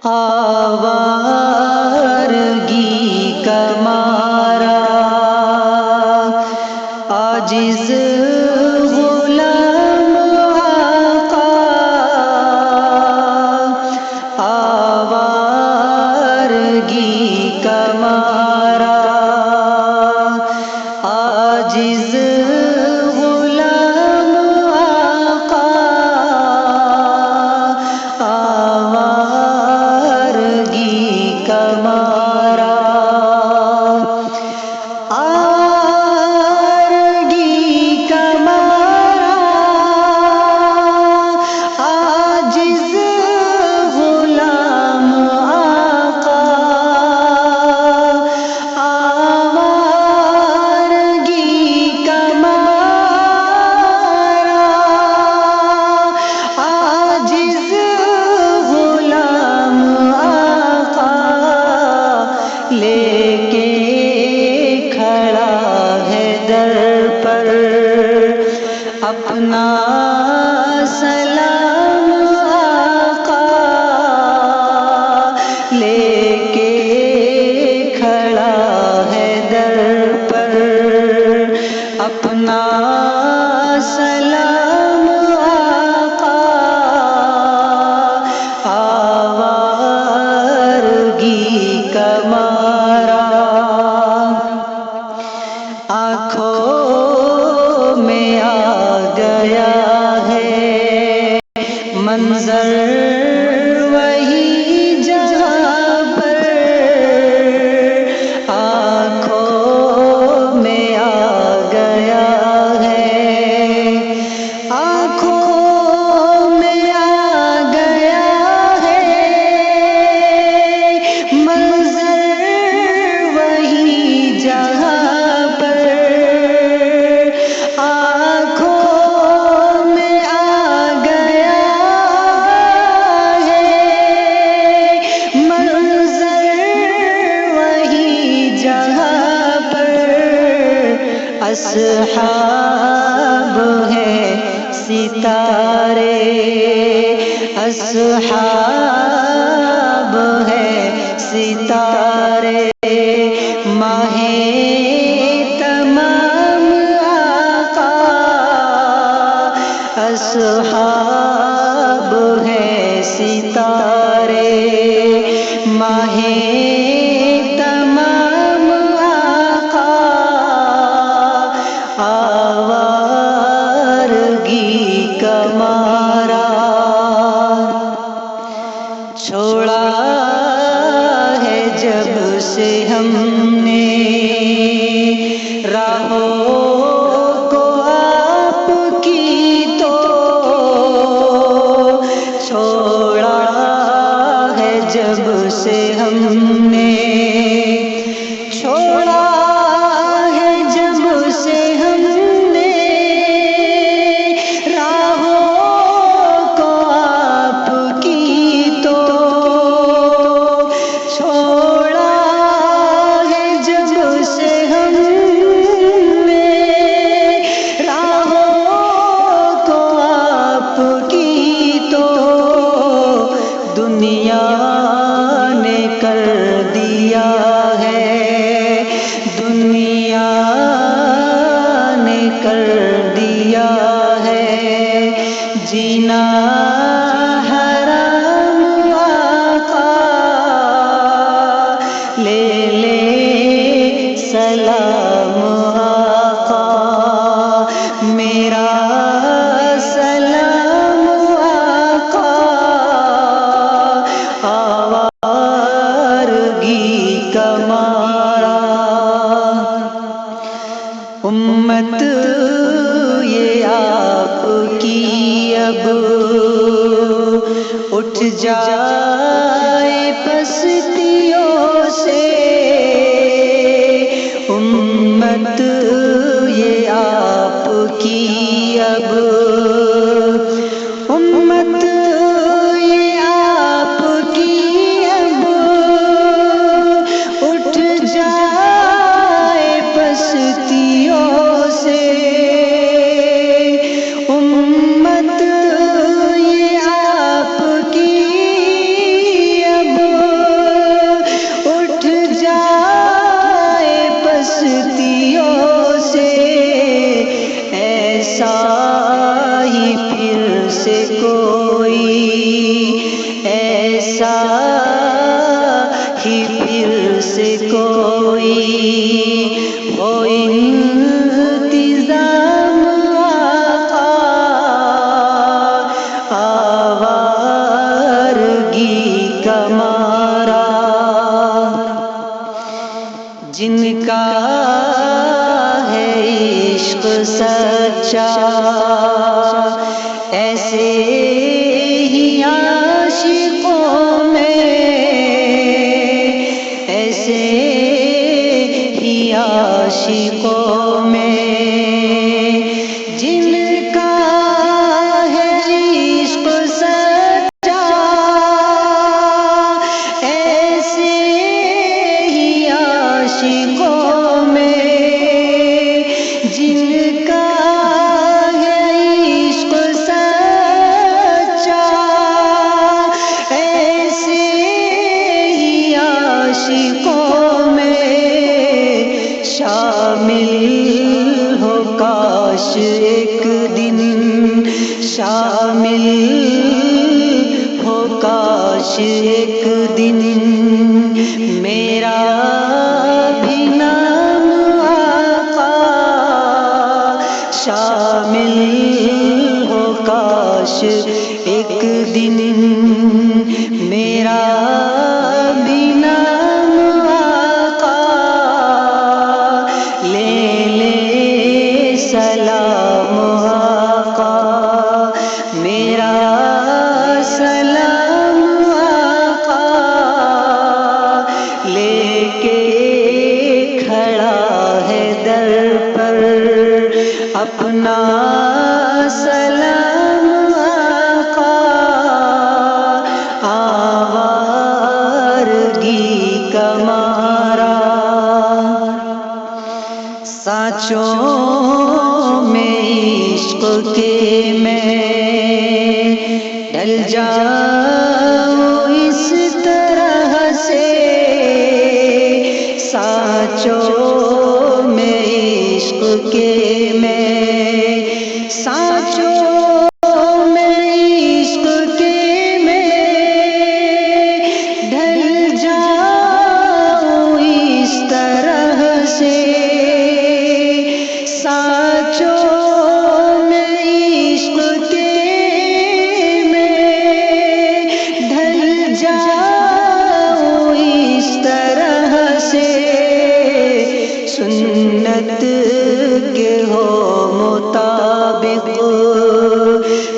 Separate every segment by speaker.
Speaker 1: آوارگی کا مارا عاجز غلام آقا، آوارگی کا مارا عاجز غلام آقا، آوارگی کا مارا آوارگی کا مارا عاجز غلام آقا، آوارگی کا مارا عاجز غلام آقا، لے کے کھڑا ہے در پر اپنا سلام آقا، لے کے کھڑا ہے در پر اپنا سلام آقا، آوارگی کا مارا آنکھوں میں آ گیا ہے منظر وہی جہاں پر، آنکھوں میں آ گیا ہے، آنکھوں میں آ گیا ہے منظر وہی جہاں پر، آنکھوں میں آ گیا ہے منظر وہی جہاں پر، اصحاب ہیں ستارے، اصحاب ہیں ستارے، ماہ تمام آقا، اصحاب ہیں ستارے، ماہ تمام آقا، آوارگی کا مارا چھوڑا ہے جب سے ہم نے راہوں کو آپ کی، تو چھوڑا ہے جب سے ہم نے، چھوڑا ہے جب سے ہم نے راہوں کو آپ کی، تو چھوڑا ہے جب سے ہم نے راہوں کو آپ کی، تو دنیا نے کر دیا ہے، دنیا نے کر دیا ہے جینا حرام آقا، لے لے سلام آقا، میرا سلام آقا، آوارگی کا مارا امت یہ آپ کی اب اٹھ جائے پستیوں سے، امت یہ آپ کی اب امت یہ آپ کی اب اٹھ جائے پستیوں سے، امت یہ آپ کی اب ایسا ہی پھر سے کوئی ہو انتظام آقا آوارگی کا مارا، جن کا ہے عشق سچا ایسے ہی عاشقوں میں، ایسے ہی عاشقوں میں، جن کا ہے عشق سچا ایسے ہی عاشقوں میں، جن کا ہے عشق سچا ایسے ہی عاشقوں میں شامل ہو کاش ایک دن، شامل ہو کاش ایک دن میرا بھی نام آقا، شامل ہو کاش ایک دن میرا بھی نام آقا، لے لے سلام آقا، میرا سلام آقا، لے کے کھڑا ہے در پر اپنا سلام آقا، آوارگی کا مارا، سانچوں میں عشق کے میں ڈل جاؤں اس طرح سے، سانچوں میں عشق کے میں، سانچوں میں عشق کے میں ڈھل جاؤں اس طرح سے، سانچوں میں عشق کے میں ڈھل جاؤں اس طرح سے، سنت کے ہو مطابق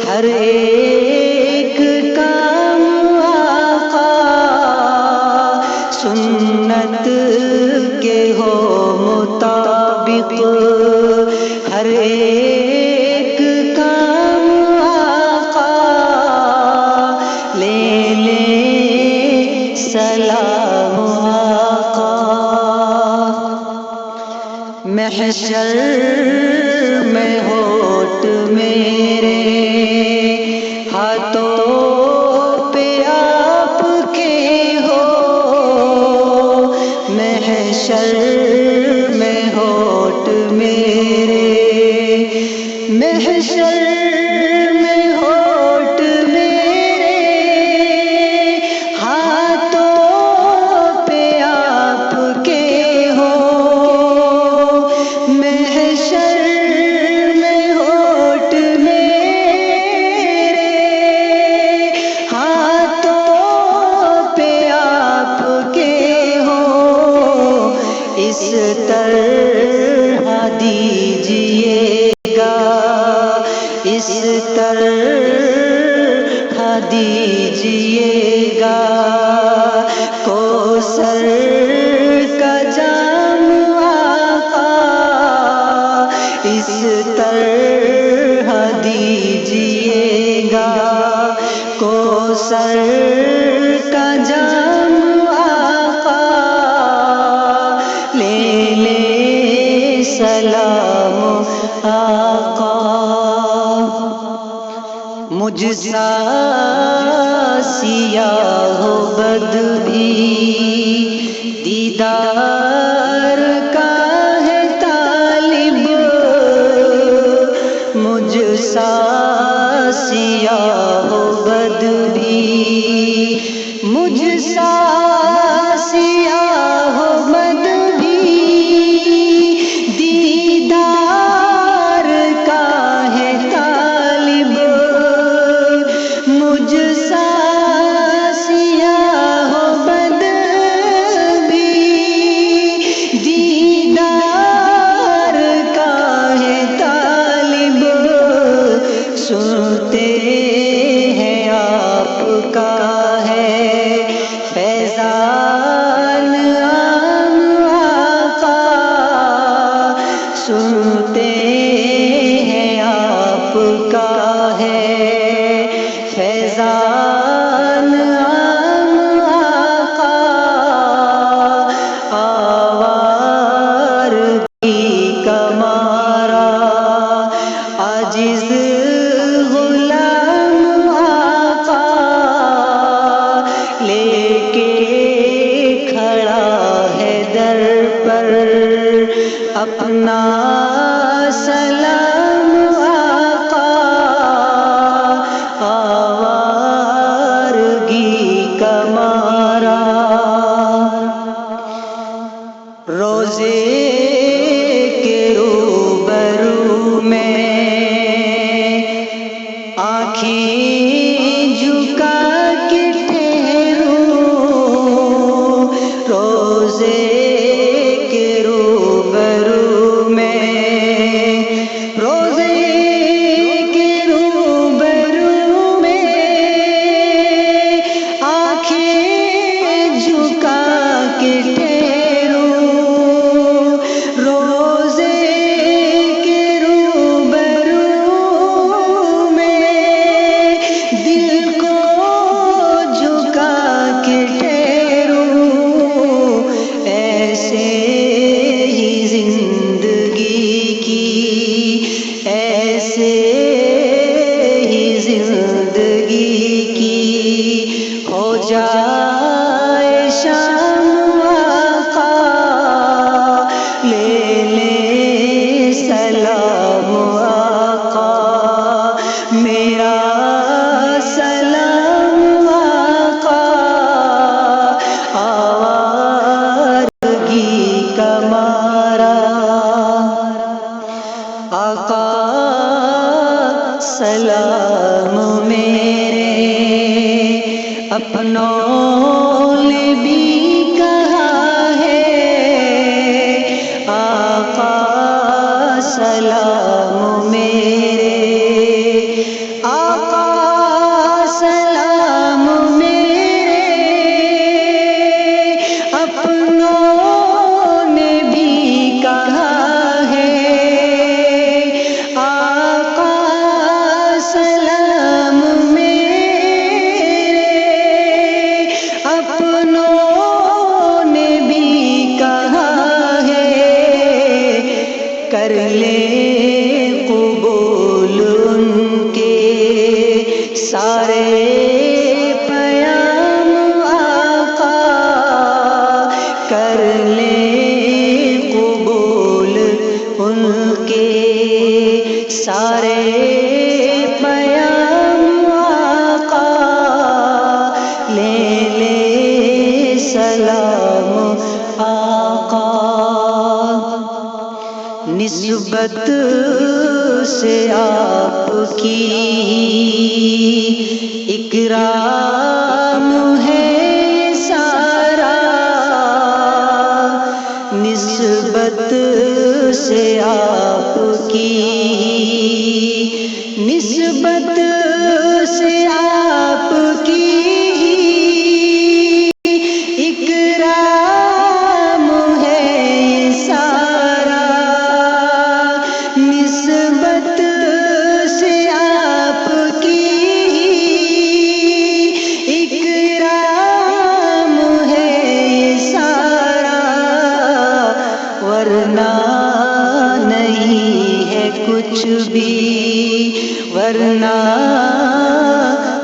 Speaker 1: ہر ایک کام آقا، سنت کے ہو مطابق ہر ایک کام آقا، لے لے سلام آقا، محشر میں ہوٹ میرے ہاتھوں پہ آپ کے ہو، محشر میں ہوٹ میرے، محشر میں ہوٹ میرے ہاتھوں پہ آپ کے ہو، محشر میں ہوٹ میرے ہاتھوں پہ آپ کے ہو، اس طرح دیجیے گا، اس طرح دیجیے گا، کوثر کا جام آقا، اس طرح دیجیے گا، کوثر کا جام آقا، لے لے سلام آقا، مجھ سا سیاہ و بد بھی دیدار کا ہے طالب، مجھ سا سیاہ و بد بھی مجھ سا سیاہ بد بھی دیدار کا ہے طالب، مجھ سا سیاہ بد بھی دیدار کا ہے طالب، سنتے ہیں آپ کا ہے فیضان عام آقا، سنتے ہیں آپ کا ہے فیضان عام آقا، آوارگی کا مارا عاجز غلام آقا، لے کے کھڑا ہے در پر اپنا سلام آقا، آوارگی کا مارا روزے کے روبرو میں آنکھیں جھکا کے ٹھہروں، روزے کے روبرو میں، روزے کے روبرو میں آنکھیں جھکا کے ٹھہروں، روزے کے روبرو میں دل کو جھکا کے ٹھہروں، ایسے ہی زندگی کی، ایسے ہی زندگی کی ہو جائے شام آقا، لے لے سلام آقا، میرا سلام آقا، آوارگی کا مارا آقا سلام میرے اپنوں نے بھی کہا ہے، آقا سلام میرے، آقا سلام میرے اپنوں نے بھی کہا ہے، آقا سلام میرے اپنوں نے بھی کہا ہے، کر لے قبول ان کے سارے پیام آقا، کر لے قبول ان کے سارے پیام آقا، لے لے سلام آقا، نسبت سے آپ کی اکرام ہے سارا، نسبت سے آپ کی، نسبت سے آپ کی اکرام ہے سارا، نسبت سے آپ کی اکرام ہے سارا، ورنہ نہیں ہے کچھ بھی، ورنہ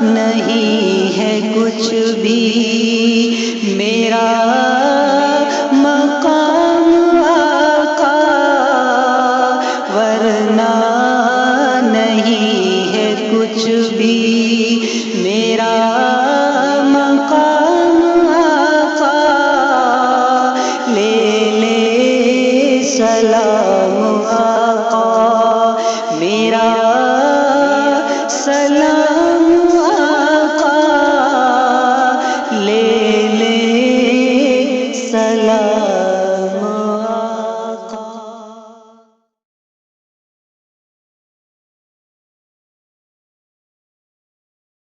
Speaker 1: نہیں ہے کچھ بھی، میرا مقام آقا، ورنہ نہیں ہے کچھ بھی، میرا مقام گا